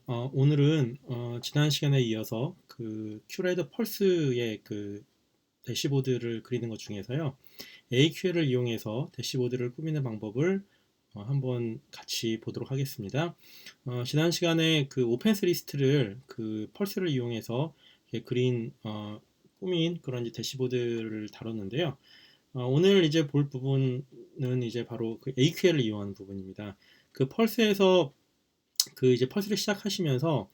오늘은 지난 시간에 이어서 그 큐레이더 펄스의 그 대시보드를 그리는 것 중에서요. AQL을 이용해서 대시보드를 꾸미는 방법을 한번 같이 보도록 하겠습니다. 지난 시간에 그 오펜스 리스트를 그 펄스를 이용해서 이렇게 꾸민 그런 이제 대시보드를 다뤘는데요. 오늘 이제 볼 부분은 이제 바로 그 AQL을 이용하는 부분입니다. 그 펄스에서 그 이제 펄스를 시작하시면서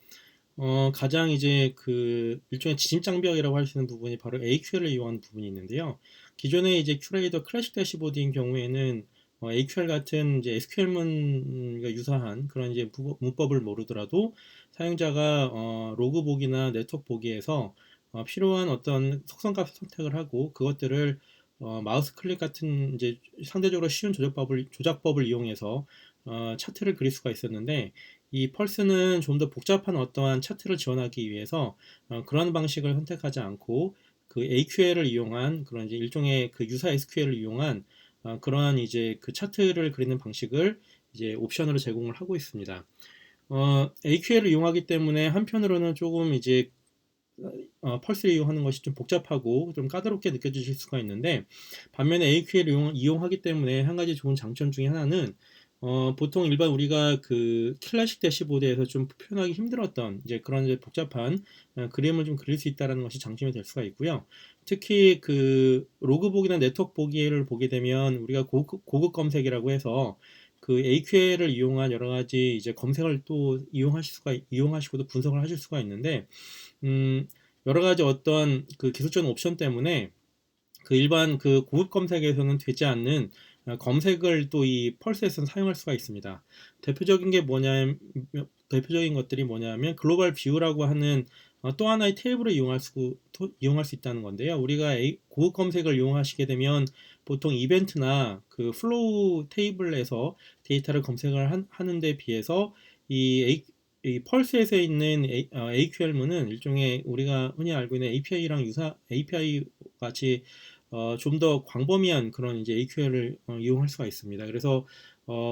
가장 이제 그 일종의 지짐장벽이라고 할 수 있는 부분이 바로 AQL을 이용하는 부분이 있는데요. 기존의 이제 큐레이더 클래식 대시보드인 경우에는 AQL 같은 이제 SQL문과 유사한 그런 이제 문법을 모르더라도 사용자가 로그 보기나 네트워크 보기에서 필요한 어떤 속성값을 선택을 하고 그것들을 마우스 클릭 같은 이제 상대적으로 쉬운 조작법을 이용해서 차트를 그릴 수가 있었는데 이 펄스는 좀 더 복잡한 어떠한 차트를 지원하기 위해서 그런 방식을 선택하지 않고 그 AQL을 이용한 그런 이제 일종의 그 유사 SQL을 이용한 그러한 이제 그 차트를 그리는 방식을 이제 옵션으로 제공을 하고 있습니다. AQL을 이용하기 때문에 한편으로는 조금 이제 펄스를 이용하는 것이 좀 복잡하고 좀 까다롭게 느껴지실 수가 있는데 반면에 AQL을 이용하기 때문에 한 가지 좋은 장점 중에 하나는 보통 일반 우리가 그 클래식 대시보드에서 좀 표현하기 힘들었던 이제 그런 이제 복잡한 그림을 좀 그릴 수 있다는 것이 장점이 될 수가 있고요. 특히 그 로그 보기나 네트워크 보기를 보게 되면 우리가 고급 검색이라고 해서 그 AQL을 이용한 여러 가지 이제 검색을 또 이용하시고도 분석을 하실 수가 있는데 음, 여러 가지 어떤 그 기술적인 옵션 때문에 그 일반 그 고급 검색에서는 되지 않는 검색을 또 이 펄스에서는 사용할 수가 있습니다. 대표적인 것들이 뭐냐면 글로벌 뷰라고 하는 또 하나의 테이블을 이용할 수 있다는 건데요. 우리가 고급 검색을 이용하시게 되면 보통 이벤트나 그 플로우 테이블에서 데이터를 하는 데 비해서 이 펄스에서 있는 AQL문은 일종의 우리가 흔히 알고 있는 API 같이 좀 더 광범위한 그런 이제 AQL을 이용할 수가 있습니다. 그래서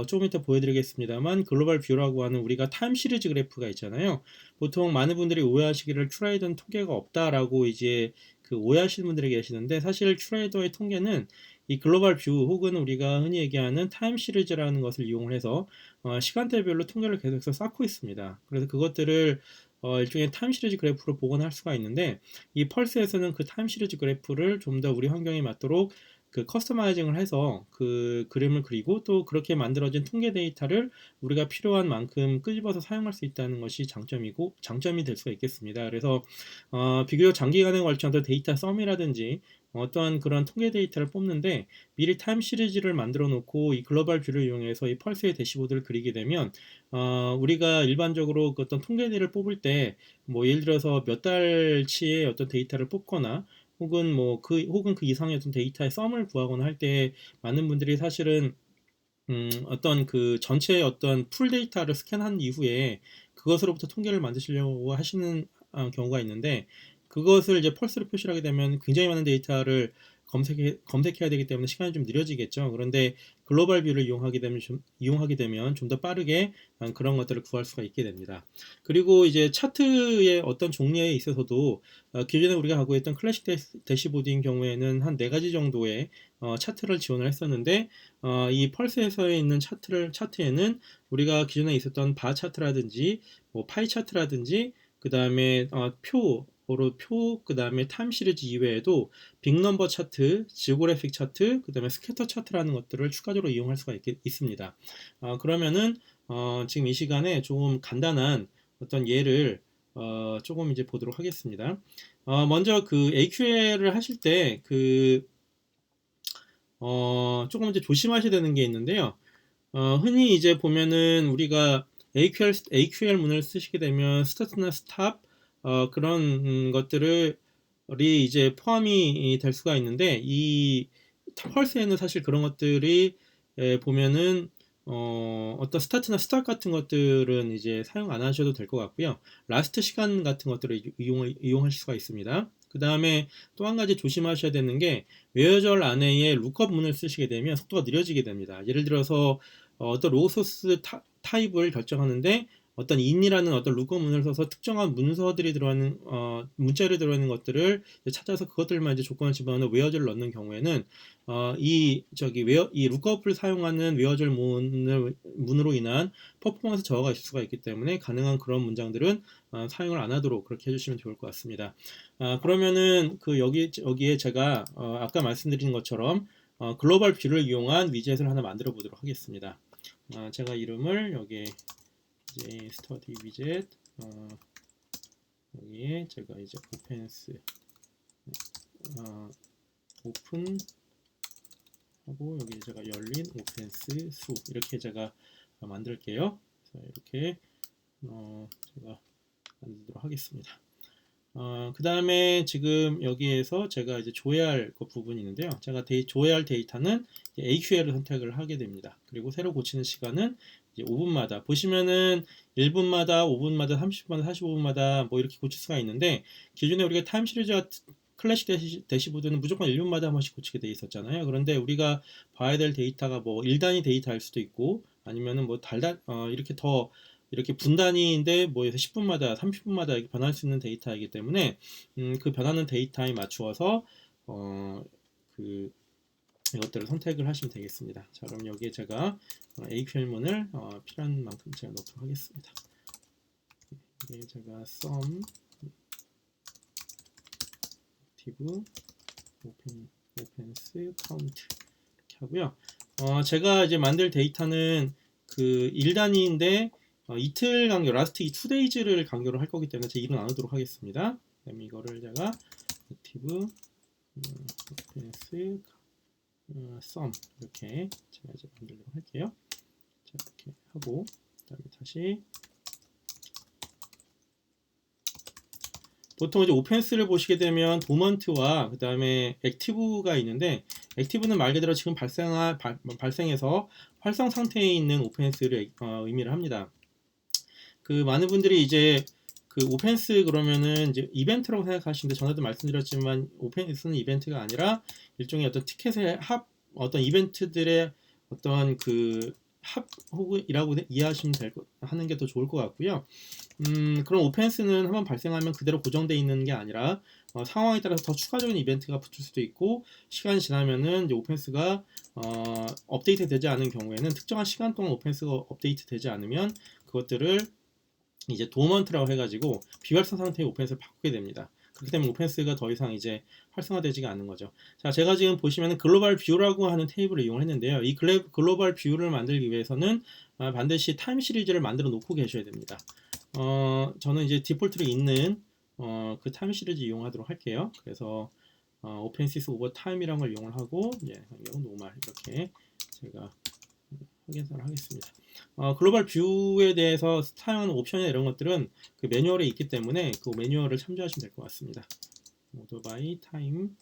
조금 이따 보여드리겠습니다만 글로벌 뷰라고 하는 우리가 타임 시리즈 그래프가 있잖아요. 보통 많은 분들이 오해하시기를 큐레이더는 통계가 없다라고 이제 그 오해하시는 분들이 계시는데 사실 큐레이더의 통계는 이 글로벌 뷰 혹은 우리가 흔히 얘기하는 타임 시리즈라는 것을 이용을 해서 시간대별로 통계를 계속해서 쌓고 있습니다. 그래서 그것들을 일종의 타임 시리즈 그래프로 복원할 수가 있는데 이 펄스에서는 그 타임 시리즈 그래프를 좀 더 우리 환경에 맞도록 그 커스터마이징을 해서 그 그림을 그리고 또 그렇게 만들어진 통계 데이터를 우리가 필요한 만큼 끄집어서 사용할 수 있다는 것이 장점이 될 수가 있겠습니다. 그래서 비교적 장기간에 걸쳐서 데이터 썸이라든지 어떠한 그런 통계 데이터를 뽑는데 미리 타임 시리즈를 만들어 놓고 이 글로벌 뷰를 이용해서 이 펄스의 대시보드를 그리게 되면 우리가 일반적으로 그 어떤 통계들을 뽑을 때 뭐 예를 들어서 몇 달치의 어떤 데이터를 뽑거나 혹은 그 이상의 어떤 데이터의 썸을 구하거나 할 때 많은 분들이 사실은 어떤 그 전체의 어떤 풀 데이터를 스캔한 이후에 그것으로부터 통계를 만드시려고 하시는 경우가 있는데 그것을 이제 펄스로 표시를 하게 되면 굉장히 많은 데이터를 검색해야 되기 때문에 시간이 좀 느려지겠죠. 그런데 글로벌 뷰를 이용하게 되면 좀 더 빠르게 그런 것들을 구할 수가 있게 됩니다. 그리고 이제 차트의 어떤 종류에 있어서도 기존에 우리가 하고 있던 클래식 대시보드인 경우에는 한 네 가지 정도의 차트를 지원을 했었는데 이 펄스에서 있는 차트에는 우리가 기존에 있었던 바 차트라든지 뭐 파이 차트라든지 그 다음에 그 다음에 타임 시리즈 이외에도 빅넘버 차트, 지오그래픽 차트, 그 다음에 스캐터 차트라는 것들을 추가적으로 이용할 수가 있습니다. 그러면은 지금 이 시간에 조금 간단한 어떤 예를 조금 이제 보도록 하겠습니다. 먼저 그 AQL을 하실 때 조금 이제 조심하셔야 되는 게 있는데요. 흔히 이제 보면은 우리가 AQL 문을 쓰시게 되면 스타트나 스탑 그런 것들이 이제 포함이 될 수가 있는데 이 펄스에는 사실 그런 것들이 보면은 어떤 스타트나 스탑 같은 것들은 이제 사용 안 하셔도 될 것 같고요. 라스트 시간 같은 것들을 이용하실 수가 있습니다. 그 다음에 또 한 가지 조심하셔야 되는 게 외어절 안에 룩업 문을 쓰시게 되면 속도가 느려지게 됩니다. 예를 들어서 어떤 로우 소스 타입을 결정하는데 어떤 in이라는 어떤 lookup 문을 써서 특정한 문서들이 들어가는 문자열이 들어가는 것들을 찾아서 그것들만 이제 조건을 집어넣는 웨어절을 넣는 경우에는 이 루크업을 사용하는 웨어절 문으로 인한 퍼포먼스 저하가 있을 수가 있기 때문에 가능한 그런 문장들은 사용을 안 하도록 그렇게 해주시면 좋을 것 같습니다. 그러면은 여기에 제가 아까 말씀드린 것처럼 글로벌 뷰를 이용한 위젯을 하나 만들어 보도록 하겠습니다. 제가 이름을 여기에 이제 스터디 위젯 여기에 제가 이제 오픈 하고 여기 제가 열린 오펜스 수 이렇게 제가 만들게요. 그래서 이렇게 제가 만들도록 하겠습니다. 그 다음에 지금 여기에서 제가 이제 조회해야 할 부분이 있는데요. 제가 조회해야 할 데이터는 AQL을 선택을 하게 됩니다. 그리고 새로 고치는 시간은 이제 5분마다 보시면은 1분마다, 5분마다, 30분마다, 45분마다 뭐 이렇게 고칠 수가 있는데 기존에 우리가 타임 시리즈와 클래식 대시보드는 무조건 1분마다 한 번씩 고치게 돼 있었잖아요. 그런데 우리가 봐야 될 데이터가 뭐 1단위 데이터일 수도 있고 아니면은 뭐 이렇게 분단위인데 뭐 10분마다 30분마다 이렇게 변할 수 있는 데이터이기 때문에 그 변하는 데이터에 맞추어서 이것들을 선택을 하시면 되겠습니다. 자, 그럼 여기에 제가 AQL문을 필요한 만큼 제가 넣도록 하겠습니다. 여기에 제가 sum active open스 count 이렇게 하고요. 제가 이제 만들 데이터는 그 1단위인데 이틀 간격, 라스트 2days를 간격으로 할 거기 때문에 제 1은 안 하도록 하겠습니다. 그다음에 이거를 제가 active open스 sum 이렇게 제가 이제 만들도록 할게요. 자, 이렇게 하고 그다음에 다시 보통 이제 오펜스를 보시게 되면 도먼트와 그 다음에 액티브가 있는데 액티브는 말 그대로 지금 발생해서 활성 상태에 있는 오펜스를 의미를 합니다. 그 많은 분들이 이제 그 오펜스 그러면은 이제 이벤트라고 생각하시는데 전에도 말씀드렸지만 오펜스는 이벤트가 아니라 일종의 어떤 티켓의 어떤 이벤트들의 어떤 그 합이라고 이해하시면 하는 게 더 좋을 것 같고요. 그런 오펜스는 한번 발생하면 그대로 고정되어 있는 게 아니라 상황에 따라서 더 추가적인 이벤트가 붙을 수도 있고 시간이 지나면은 이제 오펜스가 업데이트 되지 않은 경우에는 특정한 시간 동안 오펜스가 업데이트 되지 않으면 그것들을 이제 도먼트라고 해가지고 비활성 상태의 오펜스를 바꾸게 됩니다. 그렇기 때문에 오펜스가 더 이상 이제 활성화되지가 않는 거죠. 자, 제가 지금 보시면은 글로벌 뷰라고 하는 테이블을 이용했는데요. 이 글로벌 뷰를 만들기 위해서는 반드시 타임 시리즈를 만들어 놓고 계셔야 됩니다. 저는 이제 디폴트로 있는 그 타임 시리즈 이용하도록 할게요. 그래서 오펜시스 오버 타임이라는 걸 이용을 하고 노멀 이렇게 제가 확인을 하겠습니다. 글로벌 뷰에 대해서 사용하는 옵션이나 이런 것들은 그 매뉴얼에 있기 때문에 그 매뉴얼을 참조하시면 될 것 같습니다. 모드 바이 타임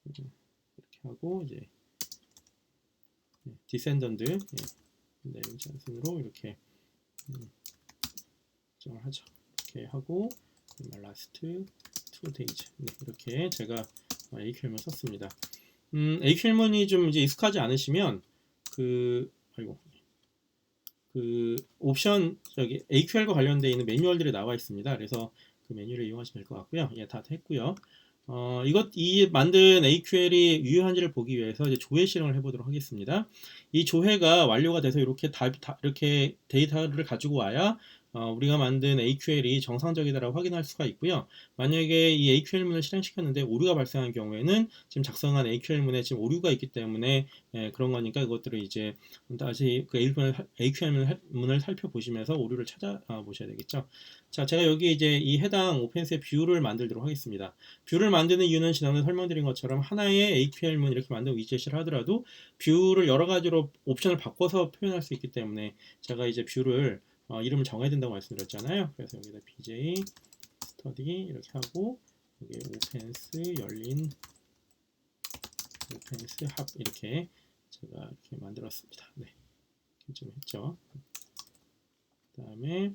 이렇게 하고 이제 디센던드 내림 찬순으로 이렇게 정을 하죠. 이렇게 하고 라스트 2days 이렇게 제가 AQL문 썼습니다. AQL문이 좀 이제 익숙하지 않으시면 그 옵션 AQL과 관련되어 있는 매뉴얼들이 나와 있습니다. 그래서 그 매뉴얼을 이용하시면 될 것 같고요. 예, 다 됐고요. 이 만든 AQL이 유효한지를 보기 위해서 이제 조회 실행을 해보도록 하겠습니다. 이 조회가 완료가 돼서 이렇게 이렇게 데이터를 가지고 와야 우리가 만든 AQL이 정상적이다라고 확인할 수가 있고요. 만약에 이 AQL문을 실행시켰는데 오류가 발생한 경우에는 지금 작성한 AQL문에 지금 오류가 있기 때문에 그런 거니까 이것들을 이제 다시 그 AQL문을 살펴보시면서 오류를 찾아보셔야 되겠죠. 자, 제가 여기 이제 이 해당 오펜스의 뷰를 만들도록 하겠습니다. 뷰를 만드는 이유는 지난번에 설명드린 것처럼 하나의 AQL문 이렇게 만든 위젯을 하더라도 뷰를 여러 가지로 옵션을 바꿔서 표현할 수 있기 때문에 제가 이제 뷰를 이름을 정해야 된다고 말씀드렸잖아요. 그래서 여기다 bj study 이렇게 하고 여기 오펜스 열린 오펜스 합 이렇게 제가 이렇게 만들었습니다. 네, 이렇게 좀 했죠. 그다음에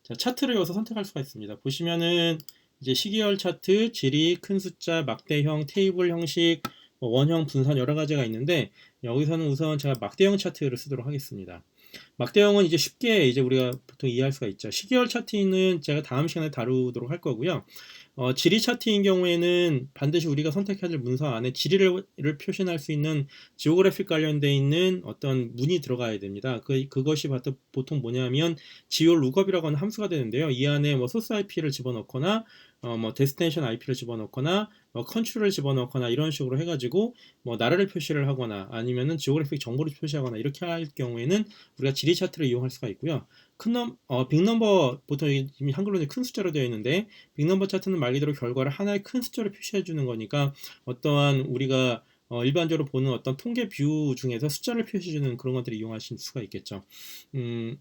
자, 차트를 여기서 선택할 수가 있습니다. 보시면은 이제 시계열 차트, 질이, 큰 숫자, 막대형, 테이블 형식, 원형, 분산 여러 가지가 있는데 여기서는 우선 제가 막대형 차트를 쓰도록 하겠습니다. 막대형은 이제 쉽게 이제 우리가 보통 이해할 수가 있죠. 시계열 차트는 제가 다음 시간에 다루도록 할 거고요. 지리 차트인 경우에는 반드시 우리가 선택해야 될 문서 안에 지리를 표시할 수 있는 지오그래픽 관련돼 있는 어떤 문이 들어가야 됩니다. 그것이 보통 뭐냐면 지오 룩업이라고 하는 함수가 되는데요. 이 안에 뭐 소스 IP를 집어넣거나 뭐 데스티네이션 IP를 집어넣거나 컨트롤을 집어넣거나 이런 식으로 해가지고 뭐 나라를 표시를 하거나 아니면은 지오그래픽 정보를 표시하거나 이렇게 할 경우에는 우리가 지리 차트를 이용할 수가 있고요. 빅넘버 보통 이미 한글로 큰 숫자로 되어 있는데 빅넘버 차트는 말 그대로 결과를 하나의 큰 숫자로 표시해 주는 거니까 어떠한 우리가 일반적으로 보는 어떤 통계 뷰 중에서 숫자를 표시해 주는 그런 것들을 이용하실 수가 있겠죠. 음,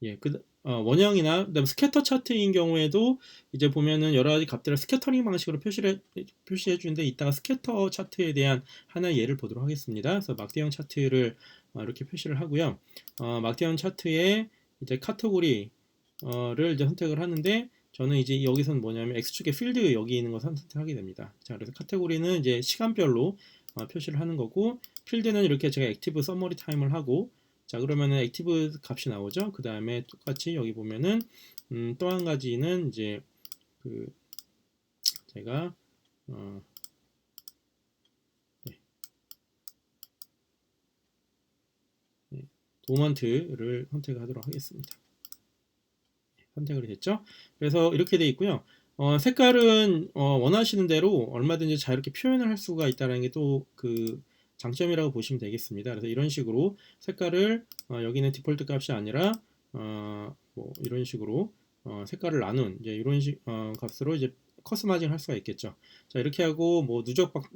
예, 원형이나 그다음 스캐터 차트인 경우에도 이제 보면은 여러 가지 값들을 스캐터링 방식으로 표시해 주는데 이따가 스캐터 차트에 대한 하나의 예를 보도록 하겠습니다. 그래서 막대형 차트를 이렇게 표시를 하고요. 막대형 차트에 이제 카테고리를 이제 선택을 하는데 저는 이제 여기서는 뭐냐면 X축의 필드 여기 있는 거 선택하게 됩니다. 자, 그래서 카테고리는 이제 시간별로 표시를 하는 거고 필드는 이렇게 제가 액티브 서머리 타임을 하고 자 그러면은 액티브 값이 나오죠. 그 다음에 똑같이 여기 보면은 또 한 가지는 이제 그 제가 네, 네, 도먼트를 선택하도록 하겠습니다. 선택을 됐죠. 그래서 이렇게 돼 있고요. 색깔은 원하시는 대로 얼마든지 자유롭게 표현을 할 수가 있다는 게 또 그 장점이라고 보시면 되겠습니다. 그래서 이런 식으로 색깔을 여기는 디폴트 값이 아니라 뭐 이런 식으로 색깔을 나눈 이제 이런 값으로 이제 커스터마이징 할 수가 있겠죠. 자 이렇게 하고 뭐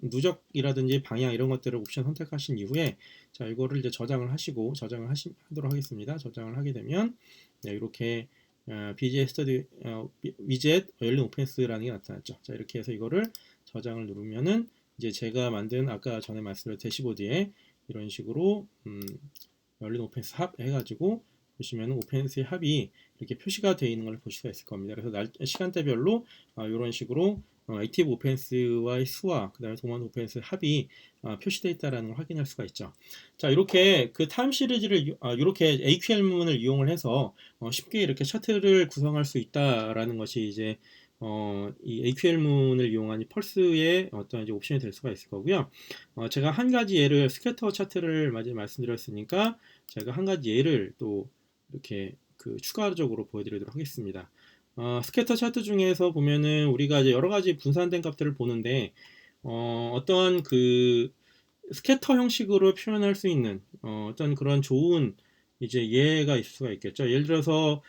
누적이라든지 방향 이런 것들을 옵션 선택하신 이후에 자 이거를 이제 하도록 하겠습니다. 저장을 하게 되면 네, 이렇게 BJ 스터디 위젯 열린 오펜스라는 게 나타났죠. 자 이렇게 해서 이거를 저장을 누르면은 이제 제가 만든 아까 전에 말씀드린 대시보드에 이런 식으로 열린 오펜스 합 해가지고 보시면 오펜스의 합이 이렇게 표시가 되어 있는 걸 보실 수가 있을 겁니다. 그래서 시간대별로 이런 식으로 액티브 오펜스와의 수와 그 다음에 도먼트 오펜스 합이 표시되어 있다는 걸 확인할 수가 있죠. 자 이렇게 그 타임 시리즈를 이렇게 AQL문을 이용을 해서 쉽게 이렇게 차트를 구성할 수 있다라는 것이 이제 이 AQL문을 이용한 이 펄스의 어떤 이제 옵션이 될 수가 있을 거고요. 제가 한 가지 예를 스캐터 차트를 말씀드렸으니까 제가 한 가지 예를 또 이렇게 그 추가적으로 보여드리도록 하겠습니다. 스캐터 차트 중에서 보면은 우리가 이제 여러 가지 분산된 값들을 보는데 어떤 그 스캐터 형식으로 표현할 수 있는 어떤 그런 좋은 이제 예가 있을 수가 있겠죠. 예를 들어서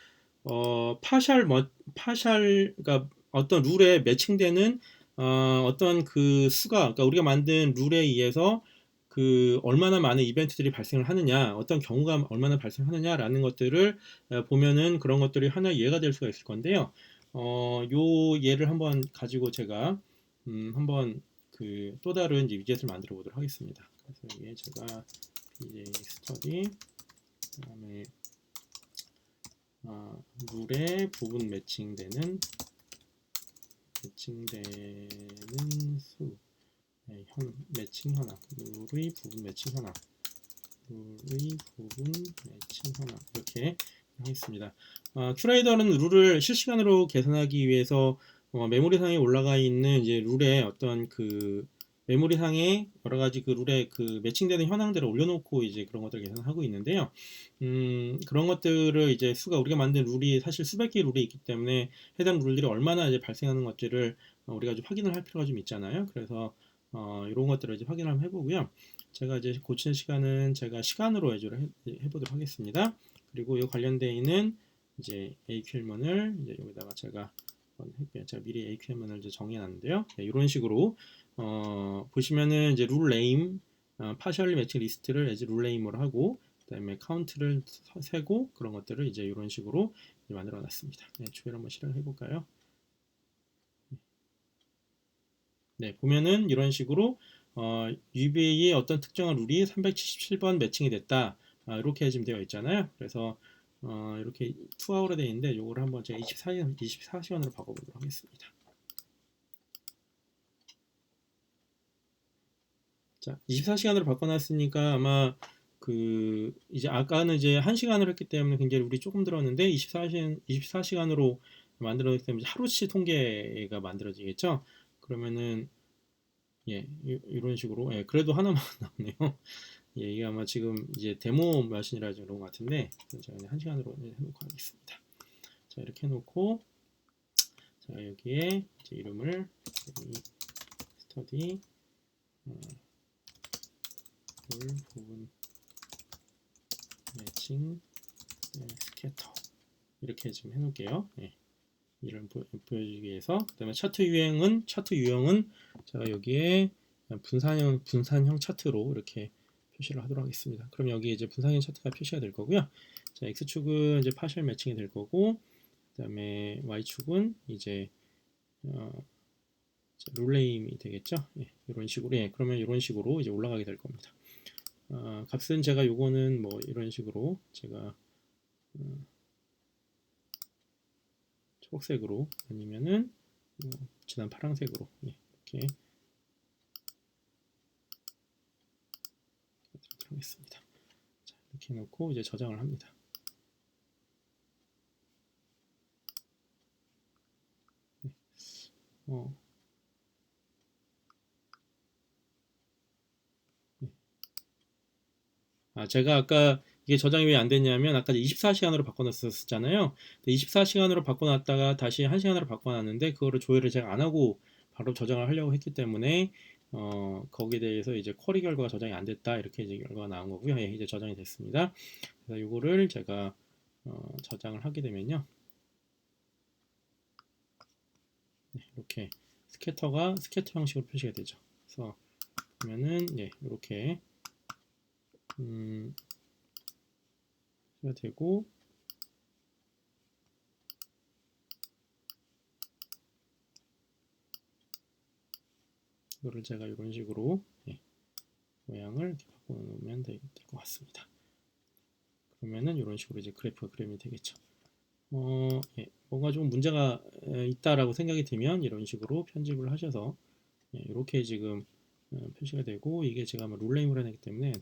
그러니까 어떤 룰에 매칭되는 어떤 그 수가 그러니까 우리가 만든 룰에 의해서 그 얼마나 많은 이벤트들이 발생을 하느냐, 어떤 경우가 얼마나 발생하느냐라는 것들을 보면은 그런 것들이 하나의 예가 될 수가 있을 건데요. 요 예를 한번 가지고 제가 한번 그 또 다른 이제 위젯을 만들어 보도록 하겠습니다. 그래서 이게 제가 BJ 스터디 그다음에 룰에 부분 매칭되는 수 네, 매칭 현황 룰의 부분 매칭 현황 이렇게 하겠습니다. 큐레이더는 룰을 실시간으로 계산하기 위해서 메모리상에 올라가 있는 이제 룰의 어떤 그 메모리상에 여러 가지 그 룰에 그 매칭되는 현황들을 올려놓고 이제 그런 것들을 계산하고 있는데요. 그런 것들을 이제 우리가 만든 룰이 사실 수백 개의 룰이 있기 때문에 해당 룰들이 얼마나 이제 발생하는 것들을 우리가 좀 확인을 할 필요가 좀 있잖아요. 그래서 이런 것들을 이제 확인을 한번 해보고요. 제가 이제 고치는 시간은 제가 시간으로 해보도록 하겠습니다. 그리고 이 관련되어 있는 이제 AQL문을 이제 여기다가 제가 미리 AQL문을 이제 정해놨는데요. 네, 이런 식으로 보시면은 이제 룰 네임, 파셜리 매칭 리스트를 이제 룰 네임으로 하고 그다음에 카운트를 세고 그런 것들을 이제 이런 식으로 만들어놨습니다. 네, 조회를 한번 실행해 볼까요? 네, 보면은 이런 식으로 UBA의 어떤 특정한 룰이 377번 매칭이 됐다. 이렇게 지금 되어 있잖아요. 그래서 이렇게 2hour로 되어 있는데 이거를 한번 제가 24시간으로 바꿔보도록 하겠습니다. 자, 24시간으로 바꿔놨으니까 아마 이제 아까는 이제 1시간을 했기 때문에 굉장히 룰이 조금 들었는데 24시간으로 만들어졌기 때문에 하루치 통계가 만들어지겠죠. 그러면은 예, 이런 식으로 예, 그래도 하나만 나오네요. 예, 이게 아마 지금 이제 데모 머신이라 그런 것 같은데 제가 그냥 1시간으로 해놓고 하겠습니다. 자, 이렇게 해놓고 자, 여기에 이제 이름을 스터디 룰 부분 매칭 스캐터 이렇게 지금 해놓을게요. 예, 이런 보여주기 위해서. 그다음에 차트 유형은 제가 여기에 분산형 차트로 이렇게 표시를 하도록 하겠습니다. 그럼 여기 이제 분산형 차트가 표시가 될 거고요. 자, x축은 이제 파셜 매칭이 될 거고, 그다음에 y축은 이제 룰네임이 되겠죠. 예, 이런 식으로. 예, 그러면 이런 식으로 이제 올라가게 될 겁니다. 값은 제가 요거는 뭐 이런 식으로 제가 초록색으로 아니면은 진한 파란색으로 예, 이렇게 하겠습니다. 자, 이렇게 해놓고 이제 저장을 합니다. 네. 제가 아까 이게 저장이 왜 안 됐냐면 아까 24시간으로 바꿔놨었잖아요. 24시간으로 바꿔놨다가 다시 1시간으로 바꿔놨는데 그거를 조회를 제가 안 하고 바로 저장을 하려고 했기 때문에 거기에 대해서 이제 쿼리 결과가 저장이 안 됐다 이렇게 이제 결과가 나온 거고요. 예, 이제 저장이 됐습니다. 그래서 이거를 제가 저장을 하게 되면요. 네, 이렇게 스캐터 형식으로 표시가 되죠. 그래서 보면은 예, 이렇게 가 되고 이거를 제가 이런 식으로 예, 모양을 이렇게 바꿔놓으면 될 것 같습니다. 그러면은 이런 식으로 이제 그래프가 그림이 되겠죠. 예, 뭔가 좀 문제가 있다라고 생각이 들면 이런 식으로 편집을 하셔서 예, 이렇게 지금 표시가 되고 이게 제가 아마 룰네임을 해놨기 때문에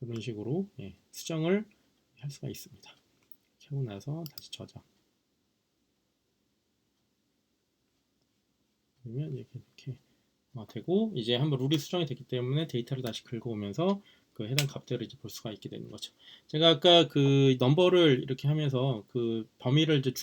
이런 식으로 예, 수정을 할 수가 있습니다. 이렇게 하고 나서 다시 저장. 그러면 이렇게 되고 이제 한번 룰이 수정이 됐기 때문에 데이터를 다시 긁어오면서 그 해당 값들을 이제 볼 수가 있게 되는 거죠. 제가 아까 그 넘버를 이렇게 하면서 그 범위를 이제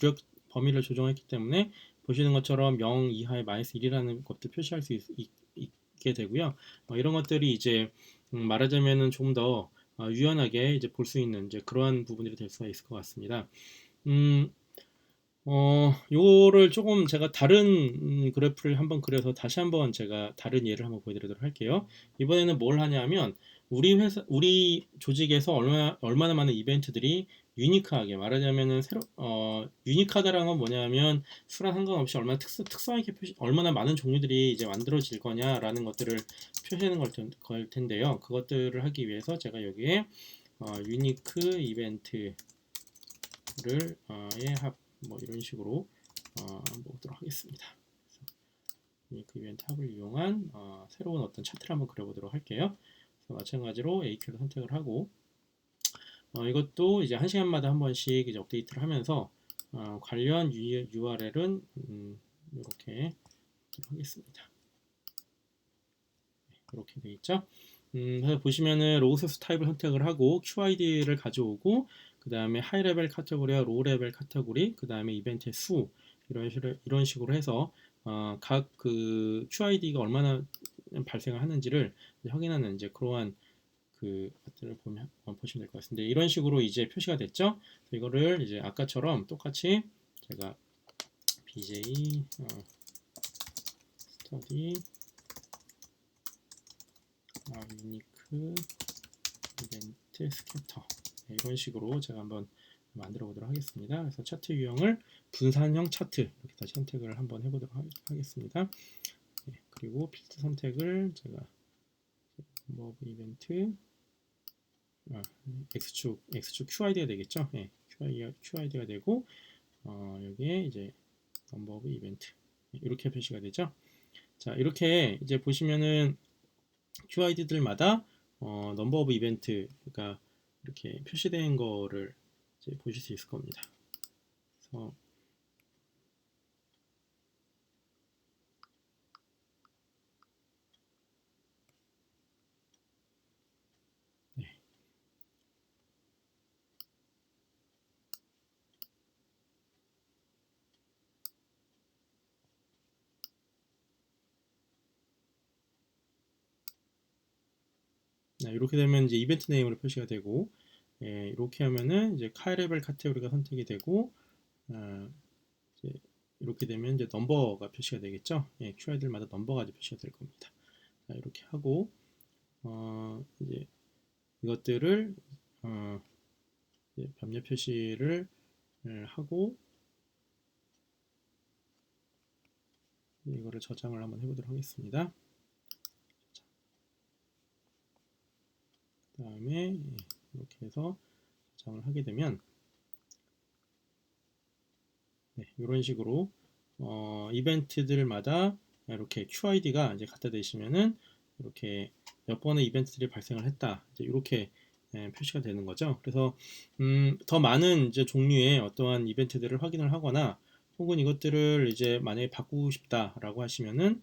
범위를 조정했기 때문에 보시는 것처럼 0 이하의 마이너스 1이라는 것도 표시할 수 있게 되고요. 이런 것들이 이제 말하자면은 좀 더 유연하게 이제 볼 수 있는 이제 그러한 부분들이 될 수가 있을 것 같습니다. 요거를 조금 제가 다른 그래프를 한번 그려서 다시 한번 제가 다른 예를 한번 보여드리도록 할게요. 이번에는 뭘 하냐면 우리 조직에서 얼마나 많은 이벤트들이 유니크하게 말하자면은 유니크하다라는 건 뭐냐면 수랑 상관없이 얼마나 특성있게 얼마나 많은 종류들이 이제 만들어질 거냐라는 것들을 표시하는 걸 텐데요. 그것들을 하기 위해서 제가 여기에 유니크 이벤트를 뭐 이런 식으로 보도록 하겠습니다. 유니크 이벤트 합을 이용한 새로운 어떤 차트를 한번 그려보도록 할게요. 그래서 마찬가지로 AQ를 선택을 하고 이것도 이제 1시간마다 한 번씩 이제 업데이트를 하면서 관련 URL은 이렇게 하겠습니다. 이렇게 되어 있죠. 그래서 보시면은 로우 소스 타입을 선택을 하고 QID를 가져오고 그 다음에 하이 레벨 카테고리와 로우 레벨 카테고리 그 다음에 이벤트의 수 이런 식으로 해서 각 그 QID가 얼마나 발생을 하는지를 확인하는 이제 그러한 그 것들을 보시면 될 것 같습니다. 이런 식으로 이제 표시가 됐죠. 이거를 이제 아까처럼 똑같이 제가 BJ 스터디 유니크 이벤트 스캐터 이런 식으로 제가 한번 만들어 보도록 하겠습니다. 그래서 차트 유형을 분산형 차트 이렇게 다시 선택을 한번 해보도록 하겠습니다. 네, 그리고 필드 선택을 제가 넘버 오브 이벤트 X축 QID가 되겠죠. 예, QID가 되고 여기에 이제 넘버 오브 이벤트 이렇게 표시가 되죠. 자, 이렇게 이제 보시면은 QID들마다 넘버 오브 이벤트가 이렇게 표시된 거를 이제 보실 수 있을 겁니다. 그래서 네. 이렇게 되면 이제 이벤트 네임으로 표시가 되고, 예, 이렇게 하면은 이제 카이레벨 카테고리가 선택이 되고, 이제 이렇게 되면 이제 넘버가 표시가 되겠죠. 예, QI들마다 넘버가 표시가 될 겁니다. 자, 이렇게 하고, 이제 이것들을 이제 병렬 표시를 하고, 이거를 저장을 한번 해보도록 하겠습니다. 그 다음에 이렇게 해서 저장을 하게 되면 네, 이런 식으로 이벤트들마다 이렇게 QID가 이제 갖다 대시면은 이렇게 몇 번의 이벤트들이 발생을 했다. 이제 이렇게 표시가 되는 거죠. 그래서 더 많은 이제 종류의 어떠한 이벤트들을 확인을 하거나 혹은 이것들을 이제 만약에 바꾸고 싶다라고 하시면은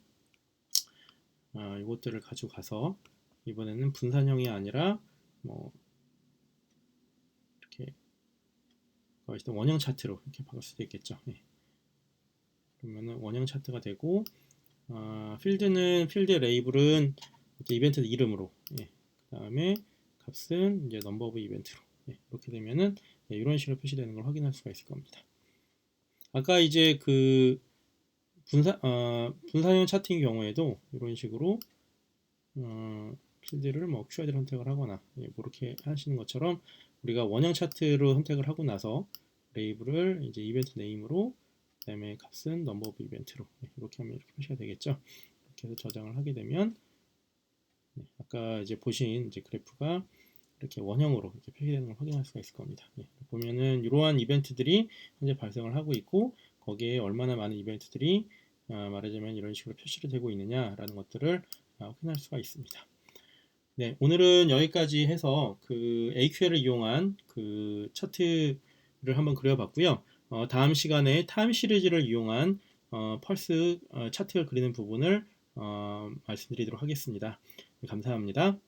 이것들을 가지고 가서 이번에는 분산형이 아니라 뭐 이렇게 원형 차트로 이렇게 바꿀 수도 있겠죠. 네. 그러면은 원형 차트가 되고 필드는 필드 레이블은 이벤트 이름으로 예. 그 다음에 값은 이제 넘버 오브 이벤트로 예. 이렇게 되면은 예, 이런 식으로 표시되는 걸 확인할 수가 있을 겁니다. 아까 이제 그 분산형 차트인 경우에도 이런 식으로 필드를 뭐 QID를 선택을 하거나 예, 뭐 이렇게 하시는 것처럼 우리가 원형 차트로 선택을 하고 나서 레이블을 이제 이벤트 네임으로 그다음에 값은 넘버 오브 이벤트로 네, 이렇게 하면 이렇게 표시가 되겠죠. 이렇게 해서 저장을 하게 되면 네, 아까 이제 보신 이제 그래프가 이렇게 원형으로 이렇게 표시되는 걸 확인할 수가 있을 겁니다. 네, 보면은 이러한 이벤트들이 현재 발생을 하고 있고 거기에 얼마나 많은 이벤트들이 말하자면 이런 식으로 표시를 되고 있느냐라는 것들을 확인할 수가 있습니다. 네, 오늘은 여기까지 해서 그 AQL을 이용한 그 차트를 한번 그려봤고요. 다음 시간에 타임 시리즈를 이용한 펄스 차트를 그리는 부분을 말씀드리도록 하겠습니다. 감사합니다.